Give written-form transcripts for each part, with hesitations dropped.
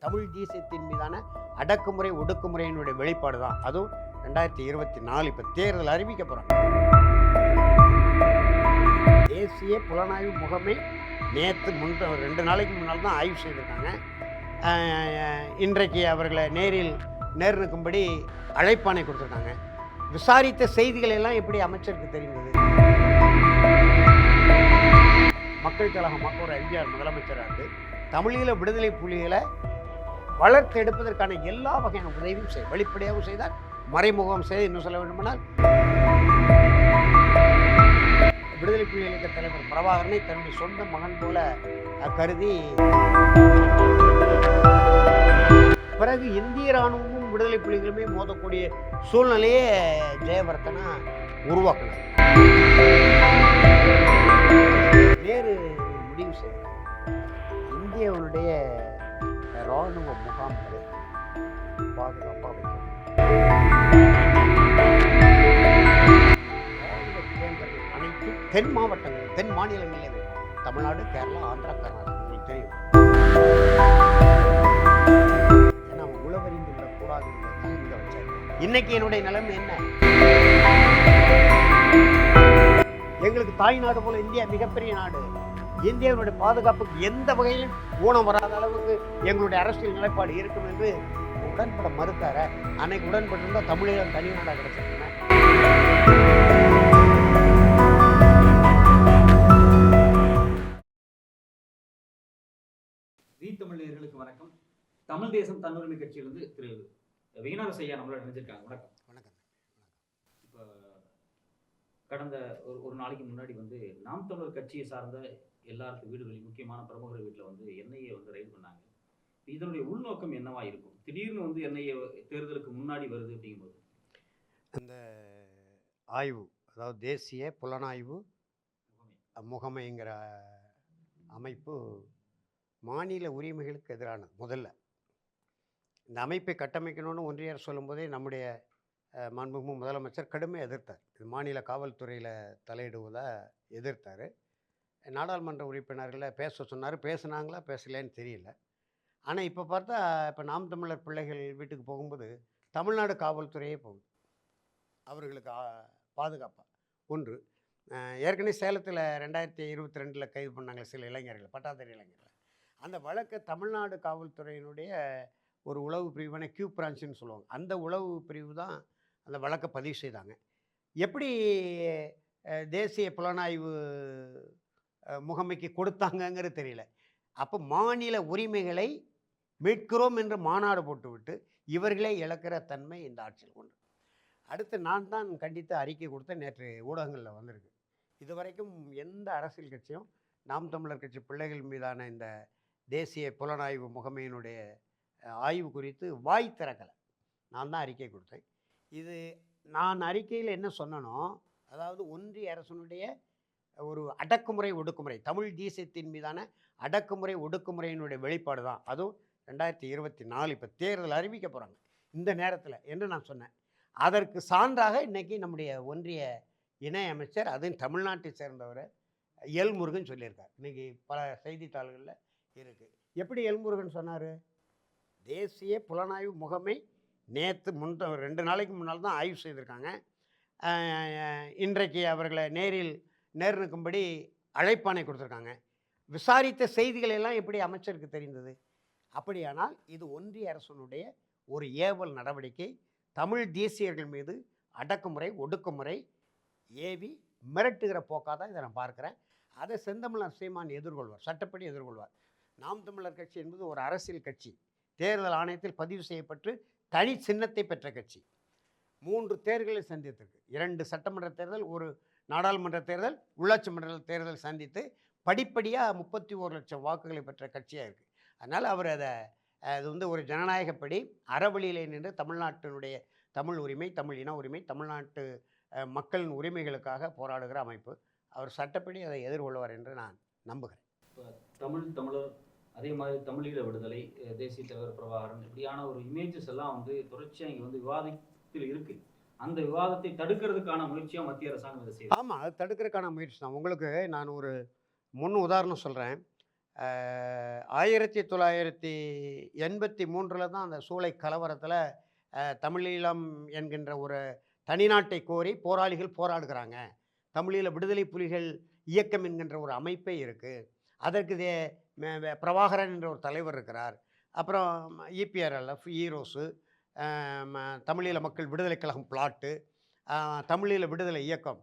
தமிழ் தேசியத்தின் மீதான அடக்குமுறை ஒடுக்குமுறையினுடைய வெளிப்பாடு தான். அதுவும் 2024 இப்போ தேர்தல் அறிவிக்க போகிறாங்க. தேசிய புலனாய்வு முகமை நேற்று 2 நாளைக்கு முன்னால் தான் ஆய்வு செய்திருக்காங்க. இன்றைக்கு அவர்களை நேரில் அழைப்பாணை கொடுத்துருக்காங்க. விசாரித்த செய்திகள் எல்லாம் எப்படி அமைச்சருக்கு தெரிந்தது? மக்கள் கழகம் ஒரு எம்ஜிஆர் முதலமைச்சராக இருந்து தமிழீழ விடுதலை புலிகளை வளர்த்து எடுப்பதற்கான எல்லா வகையான உதவியும் வெளிப்படையாகவும் செய்தார், மறைமுகம் செய்து. இன்னும் சொல்ல வேண்டுமானால் விடுதலை புலி இயக்க தலைவர் பிரபாகரனை தன்னுடைய சொந்த மகன் போல கருதி, பிறகு இந்திய இராணுவமும் விடுதலை புலிகளுமே மோதக்கூடிய சூழ்நிலையே ஜெயவர்தனா உருவாக்கினார். வேறு முடிவு செய்தார், இந்தியாவுடைய இராணுவ முகாம்களை பாதுகாப்பாக வைக்கணும். அனைத்தும் தென் மாவட்டங்கள், தென் மாநிலங்களிலே வைக்கும். தமிழ்நாடு, கேரளா, ஆந்திரா, கர்நாடகா. உங்களுக்கு தெரியும், ஏன்னா அவன் உளவறிந்து விடக்கூடாது. இங்கே வச்சார். இன்னைக்கு என்னுடைய நிலைமை என்ன? எங்களுக்கு தாய்நாடு போல இந்தியா மிகப்பெரிய நாடு. இந்தியாவுடைய பாதுகாப்புக்கு எந்த வகையிலும் ஊனம் வராத அளவுக்கு எங்களுடைய அரசியல் நிலைப்பாடு இருக்கும் என்று உடன்பட மறுத்தார. அன்னைக்கு உடன்பட்டிருந்தால் தமிழகம் தனிநாடாக கிடைச்சிருக்கேன். தமிழர்களுக்கு வணக்கம். தமிழ் தேசம் தன்னுரிமை கட்சியிலிருந்து திரு விநாயக ஐயா நம்மளோட நினைச்சிருக்காங்க. வணக்கம். வணக்கம். இப்போ கடந்த ஒரு நாளைக்கு முன்னாடி நாம் தமிழர் கட்சியை சார்ந்த எல்லாருக்கும் வீடுகளில் முக்கியமான பிரமுகர் வீட்டில் என்ஐஏ ரைடு பண்ணாங்க. இதனுடைய உள்நோக்கம் என்னவா இருக்கும்? திடீர்னு என்ஐஏ தேர்தலுக்கு முன்னாடி வருது அப்படிங்கும்போது அந்த ஆய்வு, அதாவது தேசிய புலனாய்வு முகமைங்கிற அமைப்பு மாநில உரிமைகளுக்கு எதிரானது. முதல்ல இந்த அமைப்பை கட்டமைக்கணும்னு ஒன்றிய அரசு சொல்லும்போதே நம்முடைய மாண்புமிகு முதலமைச்சர் கடுமையாக எதிர்த்தார். இது மாநில காவல்துறையில் தலையிடுவதை எதிர்த்தார். நாடாளுமன்ற உறுப்பினர்களை பேச சொன்னார். பேசுனாங்களா பேசலேன்னு தெரியல. ஆனால் இப்போ பார்த்தா, இப்போ நாம் தமிழர் பிள்ளைகள் வீட்டுக்கு போகும்போது தமிழ்நாடு காவல்துறையே போகுது அவர்களுக்கு பாதுகாப்பாக. ஒன்று, ஏற்கனவே சேலத்தில் 2022 கைது பண்ணாங்க சில இளைஞர்கள், பட்டாதாரி இளைஞர்கள். அந்த வழக்கை தமிழ்நாடு காவல்துறையினுடைய ஒரு உளவு பிரிவான கியூ பிரான்ச்சுன்னு சொல்லுவாங்க, அந்த உளவு பிரிவு தான் அந்த வழக்கை பதிவு செய்தாங்க. எப்படி தேசிய புலனாய்வு முகமைக்கு கொடுத்தாங்கங்கிறது தெரியல. அப்போ மாநில உரிமைகளை மீட்கிறோம் என்று மாநாடு போட்டுவிட்டு இவர்களே இழக்கிற தன்மை இந்த ஆட்சியில் உண்டு. அடுத்து நான் தான் கண்டித்து அறிக்கை கொடுத்த நேற்று ஊடகங்களில் வந்திருக்கு. இதுவரைக்கும் எந்த அரசியல் கட்சியும் நாம் தமிழர் கட்சி பிள்ளைகள் மீதான இந்த தேசிய புலனாய்வு முகமையினுடைய ஆய்வு குறித்து வாய் திறக்கலை. நான் தான் அறிக்கை கொடுத்தேன். இது நான் அறிக்கையில் என்ன சொன்னனோ, அதாவது ஒன்றிய அரசனுடைய ஒரு அடக்குமுறை ஒடுக்குமுறை, தமிழ் தேசியத்தின் மீதான அடக்குமுறை ஒடுக்குமுறையினுடைய வெளிப்பாடு தான். அதுவும் 2024 இப்போ தேர்தல் அறிவிக்க போகிறாங்க இந்த நேரத்தில் என்று நான் சொன்னேன். அதற்கு சான்றாக இன்றைக்கி நம்முடைய ஒன்றிய இணை அமைச்சர், அதுவும் தமிழ்நாட்டை சேர்ந்தவர் எல்முருகன் சொல்லியிருக்கார். இன்றைக்கி பல செய்தித்தாள்களில் இருக்குது. எப்படி எல்முருகன் சொன்னார்? தேசிய புலனாய்வு முகமை நேற்று 2 நாளைக்கு முன்னால் தான் ஆய்வு செய்திருக்காங்க. இன்றைக்கு அவர்களை நேரில் அழைப்பாணை கொடுத்துருக்காங்க. விசாரித்த செய்திகள் எல்லாம் எப்படி அமைச்சருக்கு தெரிந்தது? அப்படியானால் இது ஒன்றிய அரசனுடைய ஒரு ஏவல் நடவடிக்கை. தமிழ் தேசியர்கள் மீது அடக்குமுறை ஒடுக்குமுறை ஏவி மிரட்டுகிற போக்காக தான் இதை நான் பார்க்குறேன். அதை செந்தமிழர் சீமான் எதிர்கொள்வார், சட்டப்படி எதிர்கொள்வார். நாம் தமிழர் கட்சி என்பது ஒரு அரசியல் கட்சி, தேர்தல் ஆணையத்தில் பதிவு செய்யப்பட்டு தனி சின்னத்தை பெற்ற கட்சி. 3 தேர்தல்களை சந்தித்திருக்கு. 2 சட்டமன்ற தேர்தல், ஒரு நாடாளுமன்ற தேர்தல், உள்ளாட்சி மன்ற தேர்தல் சந்தித்து படிப்படியாக 31 லட்சம் வாக்குகளை பெற்ற கட்சியாக இருக்குது. அதனால் அவர் அது ஒரு ஜனநாயகப்படி அறவழியிலே நின்று தமிழ்நாட்டினுடைய தமிழ் உரிமை, தமிழ் இன உரிமை, தமிழ்நாட்டு மக்களின் உரிமைகளுக்காக போராடுகிற அமைப்பு. அவர் சட்டப்படி அதை எதிர்கொள்வார் என்று நான் நம்புகிறேன். இப்போ தமிழர் அதே மாதிரி தமிழீழ விடுதலை, தேசிய தலைவர் பிரபாகரன், இப்படியான ஒரு இமேஜஸ் எல்லாம் தொடர்ச்சியாக இங்கே விவாதத்தில் இருக்குது. அந்த விவாதத்தை தடுக்கிறதுக்கான முயற்சியாக மத்திய அரசாங்கம் இதை செய்யும். ஆமாம், அது தடுக்கிறதுக்கான முயற்சி தான். உங்களுக்கு நான் ஒரு முன் உதாரணம் சொல்கிறேன். 1983 தான் அந்த சூளை கலவரத்தில் தமிழீழம் என்கின்ற ஒரு தனிநாட்டை கோரி போராளிகள் போராடுகிறாங்க. தமிழீழ விடுதலை புலிகள் இயக்கம் என்கின்ற ஒரு அமைப்பே இருக்குது. அதற்கு பிரபாகரன் என்ற ஒரு தலைவர் இருக்கிறார். அப்புறம் இபிஆர்எல்எஃப், ஈரோஸு, தமிழீழ மக்கள் விடுதலை கழகம் பிளாட்டு, தமிழீழ விடுதலை இயக்கம்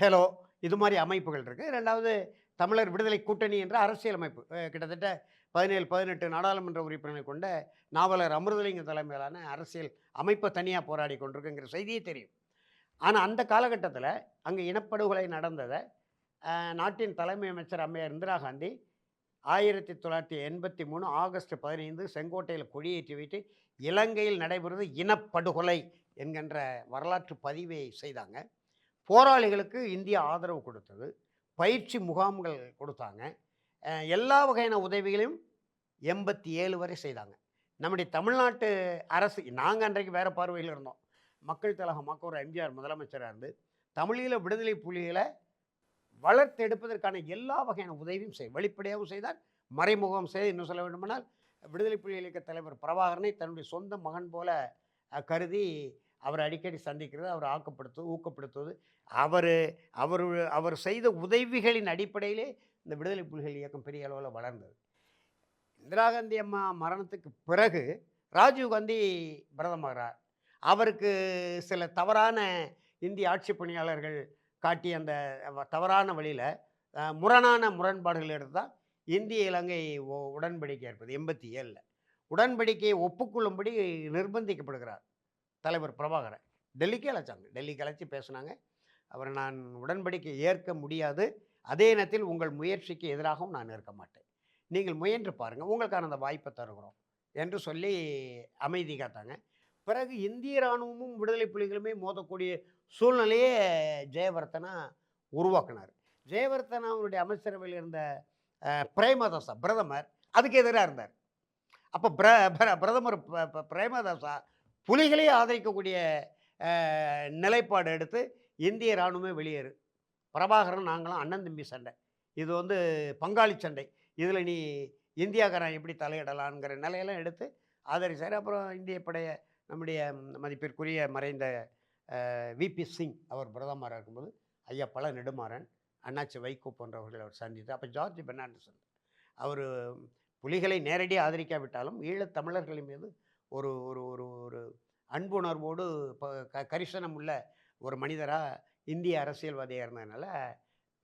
டெலோ, இது மாதிரி அமைப்புகள் இருக்குது. ரெண்டாவது தமிழர் விடுதலை கூட்டணி என்ற அரசியல் அமைப்பு, கிட்டத்தட்ட 17-18 நாடாளுமன்ற உறுப்பினர்களை கொண்ட நாவலர் அமிர்தலிங்க தலைமையிலான அரசியல் அமைப்பை தனியாக போராடி கொண்டிருக்குங்கிற செய்தியே தெரியும். ஆனால் அந்த காலகட்டத்தில் அங்கே இனப்படுகொலை நடந்ததை நாட்டின் தலைமை அமைச்சர் அம்மையார் இந்திரா காந்தி 1983 ஆகஸ்ட் 15 செங்கோட்டையில் கொடியேற்றி வைத்து இலங்கையில் நடைபெறுவது இனப்படுகொலை என்கின்ற வரலாற்று பதிவை செய்தாங்க. போராளிகளுக்கு இந்தியா ஆதரவு கொடுத்தது, பயிற்சி முகாம்கள் கொடுத்தாங்க, எல்லா வகையான உதவிகளையும் 87 வரை செய்தாங்க. நம்முடைய தமிழ்நாட்டு அரசு, நாங்கள் அன்றைக்கு வேறு பார்வையில் இருந்தோம். மக்கள் திலகம் ஒரு எம்ஜிஆர் முதலமைச்சராக இருந்து தமிழீழ விடுதலை புலிகளை வளர்த்தெடுப்பதற்கான எல்லா வகையான உதவியும் வெளிப்படையாகவும் செய்தார், மறைமுகம் செய்து. இன்னும் சொல்ல வேண்டுமானால் விடுதலை புலி இயக்க தலைவர் பிரபாகரனை தன்னுடைய சொந்த மகன் போல கருதி அவரை அடிக்கடி சந்திக்கிறது, அவரை ஊக்கப்படுத்துவது, அவர் செய்த உதவிகளின் அடிப்படையிலே இந்த விடுதலை புலிகள் இயக்கம் பெரிய அளவில் வளர்ந்தது. இந்திரா காந்தி அம்மா மரணத்துக்கு பிறகு ராஜீவ்காந்தி பிரதமரார். அவருக்கு சில தவறான இந்திய ஆட்சி பணியாளர்கள் காட்டிய அந்த தவறான வழியில் முரண்பாடுகள் எடுத்து தான் இந்திய இலங்கை உடன்படிக்கை ஏற்பது 87. உடன்படிக்கையை ஒப்புக்கொள்ளும்படி நிர்பந்திக்கப்படுகிறார் தலைவர் பிரபாகரன். டெல்லிக்கு அழைச்சி பேசினாங்க. அவர், நான் உடன்படிக்கை ஏற்க முடியாது, அதே நேரத்தில் உங்கள் முயற்சிக்கு எதிராகவும் நான் இருக்க மாட்டேன், நீங்கள் முயன்று பாருங்கள், உங்களுக்கான அந்த வாய்ப்பை தருகிறோம் என்று சொல்லி அமைதி காத்தாங்க. பிறகு இந்திய இராணுவமும் விடுதலை புலிகளுமே மோதக்கூடிய சூழ்நிலையே ஜெயவர்த்தனா உருவாக்கினார். ஜெயவர்த்தனாவுடைய அமைச்சரவையில் இருந்த பிரேமதாசா பிரதமர் அதுக்கு எதிராக இருந்தார். அப்போ பிரதமர் பிரேமதாசா புலிகளே ஆதரிக்கக்கூடிய நிலைப்பாடு எடுத்து இந்திய இராணுவமே வெளியேறு, பிரபாகரன் நாங்களும் அண்ணன் தம்பி சண்டை, இது பங்காளி சண்டை, இதில் நீ இந்தியாக்காரன் எப்படி தலையிடலான்ங்கிற நிலையெல்லாம் எடுத்து ஆதரிச்சார். அப்புறம் இந்திய படைய நம்முடைய மதிப்பிற்குரிய மறைந்த விபி சிங் அவர் பிரதமராக இருக்கும்போது ஐயா பல நெடுமாறன், அண்ணாச்சி வைகோ போன்றவர்களை அவர் சந்தித்து, அப்போ ஜார்ஜ் பெர்னாண்டஸ் அவர் புலிகளை நேரடியாக ஆதரிக்காவிட்டாலும் ஈழத் தமிழர்களின் மீது ஒரு ஒரு ஒரு ஒரு அன்புணர்வோடு கரிசனம் உள்ள ஒரு மனிதராக இந்திய அரசியல்வாதியாக இருந்ததுனால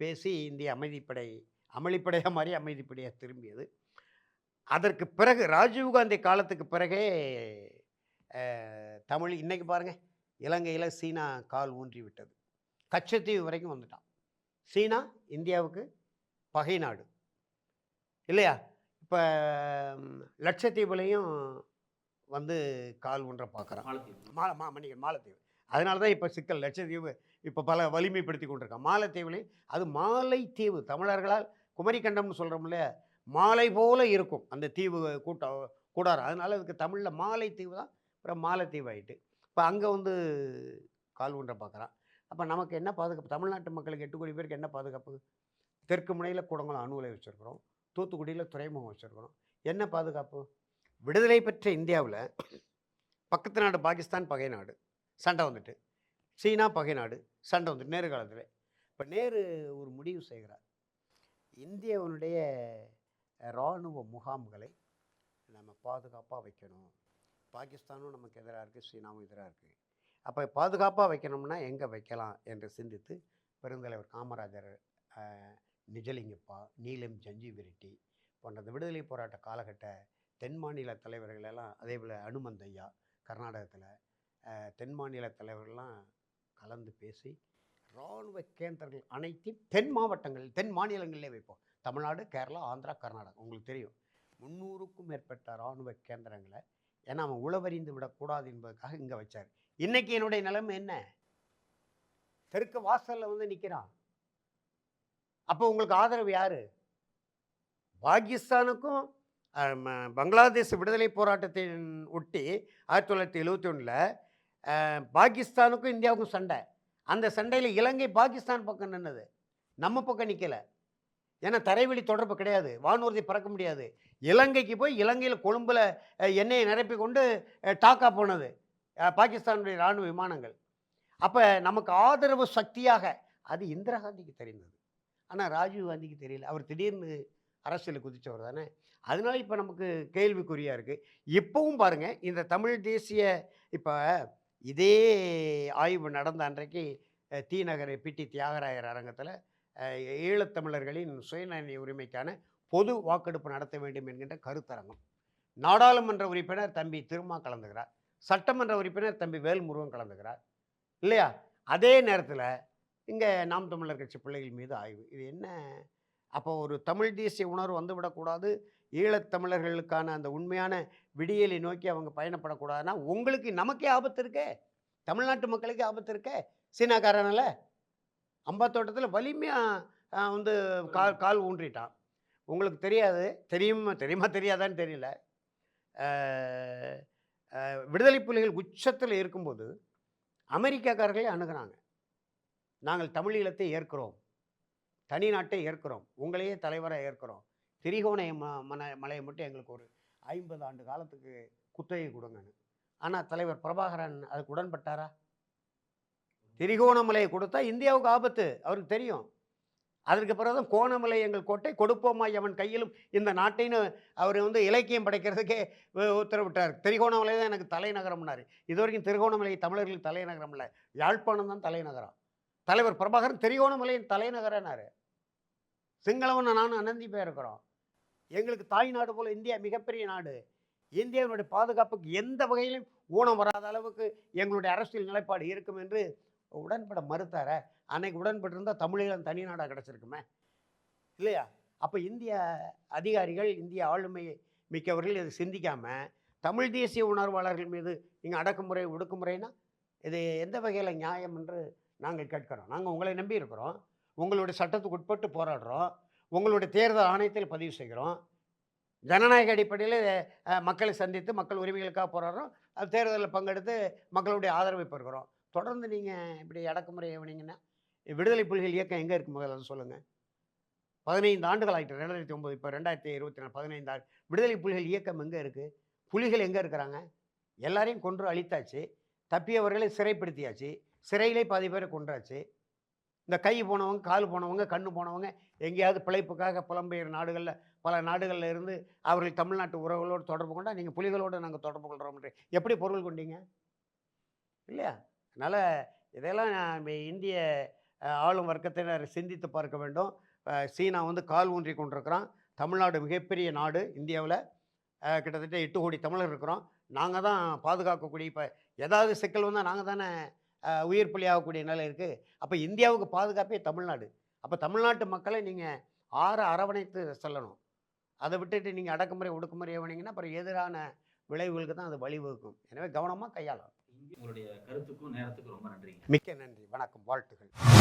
பேசி இந்திய அமளிப்படையாக மாதிரி அமைதிப்படையாக திரும்பியது. அதற்கு பிறகு ராஜீவ்காந்தி காலத்துக்கு பிறகே தமிழ் இன்றைக்கி பாருங்கள், இலங்கையில் சீனா கால் ஊன்றி விட்டது, கச்சத்தீவு வரைக்கும் வந்துட்டான். சீனா இந்தியாவுக்கு பகை நாடு இல்லையா? இப்போ லட்சத்தீவுலையும் கால் ஊன்ற பார்க்குறான். மாலத்தீவு. அதனால தான் இப்போ சிக்கல். லட்சத்தீவு இப்போ பல வலிமைப்படுத்தி கொண்டிருக்கான். மாலத்தீவுலையும், அது மாலைத்தீவு, தமிழர்களால் குமரிக்கண்டம்னு சொல்கிறோம்ல, மாலை போல இருக்கும் அந்த தீவு கூடாரம். அதனால் அதுக்கு தமிழில் மாலைத்தீவு தான், அப்புறம் மாலத்தீவு ஆகிட்டு இப்போ அங்கே கால் ஊன்ற பார்க்குறான். அப்போ நமக்கு என்ன பாதுகாப்பு? தமிழ்நாட்டு மக்களுக்கு 8 கோடி பேருக்கு என்ன பாதுகாப்பு? தெற்கு முனையில் கூடங்குளம் அணு உலை வச்சுருக்கிறோம், தூத்துக்குடியில் துறைமுகம் வச்சுருக்கிறோம். என்ன பாதுகாப்பு? விடுதலை பெற்ற இந்தியாவில் பக்கத்து நாடு பாகிஸ்தான் பகை நாடு, சண்டை வந்துட்டு, சீனா பகை நாடு, சண்டை வந்துட்டு நேரு காலத்தில். இப்போ நேரு ஒரு முடிவு செய்கிறார், இந்தியாவுடைய இராணுவ முகாம்களை நம்ம பாதுகாப்பாக வைக்கணும். பாகிஸ்தானும் நமக்கு எதிராக இருக்குது, சீனாவும் எதிராக இருக்குது. அப்போ பாதுகாப்பாக வைக்கணும்னா எங்கே வைக்கலாம் என்று சிந்தித்து பெருந்தலைவர் காமராஜர், நிஜலிங்கப்பா, நீலம் ஜஞ்சிவிரெட்டி போன்ற விடுதலை போராட்ட காலகட்ட தென் மாநில தலைவர்களெல்லாம், அதே போல் அனுமந்தையா கர்நாடகத்தில், தென் மாநில தலைவர்கள்லாம் கலந்து பேசி இராணுவ கேந்திரங்கள் அனைத்தையும் தென் மாவட்டங்களில், தென் மாநிலங்களிலே வைப்போம். தமிழ்நாடு, கேரளா, ஆந்திரா, கர்நாடகா. உங்களுக்கு தெரியும் 300க்கும் மேற்பட்ட இராணுவ கேந்திரங்களை, ஏன்னா அவன் உளவறிந்து விடக்கூடாது என்பதற்காக இங்கே வச்சார். இன்றைக்கி என்னுடைய நிலைமை என்ன? தெற்கு வாசலில் நிற்கிறான். அப்போ உங்களுக்கு ஆதரவு யார்? பாகிஸ்தானுக்கும் பங்களாதேஷ் விடுதலை போராட்டத்தின் ஒட்டி 1971 பாகிஸ்தானுக்கும் இந்தியாவுக்கும் சண்டை. அந்த சண்டையில் இலங்கை பாகிஸ்தான் பக்கம் நின்னது, நம்ம பக்கம் நிற்கலை. ஏன்னா தரைவழி தொடர்பு கிடையாது, வானூர்தி பறக்க முடியாது. இலங்கைக்கு போய் இலங்கையில் கொழும்பில் எண்ணெயை நிரப்பி கொண்டு டாக்கா போனது பாகிஸ்தானுடைய இராணுவ விமானங்கள். அப்போ நமக்கு ஆதரவு சக்தியாக அது இந்திரா காந்திக்கு தெரிந்தது. ஆனால் ராஜீவ் காந்திக்கு தெரியல. அவர் திடீர்னு அரசியல் குதித்தவர் தானே. அதனால இப்போ நமக்கு கேள்விக்குறியாக இருக்குது. இப்போவும் பாருங்கள், இந்த தமிழ் தேசிய இப்போ இதே ஆய்வு நடந்த அன்றைக்கு தி நகர் பிடி தியாகராயர் அரங்கத்தில் ஈழத்தமிழர்களின் சுயநிர்ணய உரிமைக்கான பொது வாக்கெடுப்பு நடத்த வேண்டும் என்கின்ற கருத்தரங்கம். நாடாளுமன்ற உறுப்பினர் தம்பி திருமா கலந்துகிறார், சட்டமன்ற உறுப்பினர் தம்பி வேல்முருகன் கலந்துகிறார் இல்லையா? அதே நேரத்தில் இங்கே நாம் தமிழர் கட்சி பிள்ளைகள் மீது ஆய்வு. இது என்ன? அப்போ ஒரு தமிழ் தேசிய உணர்வு வந்துவிடக்கூடாது, ஈழத்தமிழர்களுக்கான அந்த உண்மையான விடியலை நோக்கி அவங்க பயணப்படக்கூடாதுன்னா உங்களுக்கு நமக்கே ஆபத்து இருக்கே, தமிழ்நாட்டு மக்களுக்கே ஆபத்து இருக்கே. சீனாக்காரனால அம்பாத்தோட்டத்தில் வலிமையாக வந்து கால் ஊன்றிட்டான். உங்களுக்கு தெரியாது, தெரியுமா தெரியாதான்னு தெரியல. விடுதலை புலிகள் உச்சத்தில் இருக்கும்போது அமெரிக்காக்காரர்களே அணுகுனாங்க. நாங்கள் தமிழீழத்தை ஏற்கிறோம், தனி நாட்டை ஏற்கிறோம், உங்களையே தலைவராக ஏற்கிறோம், திரிகோணை மலையை மட்டும் எங்களுக்கு ஒரு 50 ஆண்டு காலத்துக்கு குத்தகை கொடுங்கன்னு. ஆனால் தலைவர் பிரபாகரன் அதுக்கு உடன்பட்டாரா? திரிகோணமலையை கொடுத்தா இந்தியாவுக்கு ஆபத்து அவருக்கு தெரியும். அதற்கு பிறகு தான் கோணமலை எங்கள் கோட்டை, கொடுப்போமா எவன் கையிலும் இந்த நாட்டைன்னு அவர் வந்து இலக்கியம் படைக்கிறதுக்கே உத்தரவிட்டார். திரிகோணமலை தான் எனக்கு தலைநகரம்னாரு. இது வரைக்கும் திருகோணமலை தமிழர்களுக்கு தலைநகரம் இல்லை, யாழ்ப்பாணம் தான் தலைநகரம். தலைவர் பிரபாகரன் திரிகோணமலையின் தலைநகரனாரு. சிங்களவன் நானும் அனந்தி போயிருக்கிறோம். எங்களுக்கு தாய் நாடு போல இந்தியா மிகப்பெரிய நாடு. இந்தியாவினுடைய பாதுகாப்புக்கு எந்த வகையிலும் ஊனம் வராத அளவுக்கு எங்களுடைய அரசியல் நிலைப்பாடு இருக்கும் என்று உடன்பட மறுத்தார. அன்னைக்கு உடன்பட்டிருந்தால் தமிழீழம் தனி நாடாக கிடச்சிருக்குமே இல்லையா? அப்போ இந்திய அதிகாரிகள், இந்திய ஆளுமை மிக்கவர்கள் இதை சிந்திக்காமல் தமிழ் தேசிய உணர்வாளர்கள் மீது இங்கே அடக்குமுறை ஒடுக்குமுறைனா இது எந்த வகையில் நியாயம் என்று நாங்கள் கேட்கிறோம். நாங்கள் உங்களை நம்பி இருக்கிறோம், உங்களுடைய சட்டத்துக்கு உட்பட்டு போராடுறோம், உங்களுடைய தேர்தல் ஆணையத்தில் பதிவு செய்கிறோம், ஜனநாயக அடிப்படையில் மக்களை சந்தித்து மக்கள் உரிமைகளுக்காக போராடுறோம், அது தேர்தலில் பங்கெடுத்து மக்களுடைய ஆதரவை பெறுகிறோம். தொடர்ந்து நீங்கள் இப்படி அடக்குமுறை ஏவனீங்கன்னா விடுதலை புலிகள் இயக்கம் எங்கே இருக்குது முதல்ல அதை சொல்லுங்கள். 15 ஆண்டுகள் ஆகிட்டு, 2009 இப்போ 2024 15 ஆண்டு. விடுதலை புலிகள் இயக்கம் எங்கே இருக்குது? புலிகள் எங்கே இருக்கிறாங்க? எல்லாரையும் கொன்று அழித்தாச்சு, தப்பியவர்களை சிறைப்படுத்தியாச்சு, சிறையிலே பாதி பேரை கொன்றாச்சு. இந்த கை போனவங்க, கால் போனவங்க, கண்ணு போனவங்க எங்கேயாவது பிழைப்புக்காக புலம்பெயர் நாடுகளில், பல நாடுகளில் இருந்து அவர்கள் தமிழ்நாட்டு உறவுகளோடு தொடர்பு கொண்டால் நீங்கள் புலிகளோடு நாங்கள் தொடர்பு கொள்கிறோம் எப்படி பொருள் கொண்டீங்க இல்லையா? அதனால் இதெல்லாம் இந்திய ஆளும் வர்க்கத்தினர் சிந்தித்து பார்க்க வேண்டும். சீனா வந்து கால் ஊன்றி கொண்டிருக்கிறான். தமிழ்நாடு மிகப்பெரிய நாடு, இந்தியாவில் கிட்டத்தட்ட 8 கோடி தமிழர் இருக்கிறோம். நாங்கள் தான் பாதுகாக்கக்கூடிய, இப்போ ஏதாவது சிக்கல் வந்தால் நாங்கள் தானே உயிர் பலி ஆகக்கூடிய நிலை இருக்குது. அப்போ இந்தியாவுக்கு பாதுகாப்பே தமிழ்நாடு. அப்போ தமிழ்நாட்டு மக்களை நீங்கள் அரவணைத்து செல்லணும். அதை விட்டுட்டு நீங்கள் அடக்குமுறை ஒடுக்குமுறை ஏவனீங்கன்னா அப்புறம் எதிரான விளைவுகளுக்கு தான் அது வழிவகுக்கும். எனவே கவனமாக கையாளணும். உங்களுடைய கருத்துக்கும் நேரத்துக்கும் ரொம்ப நன்றி. மிக்க நன்றி, வணக்கம், வாழ்த்துகள்.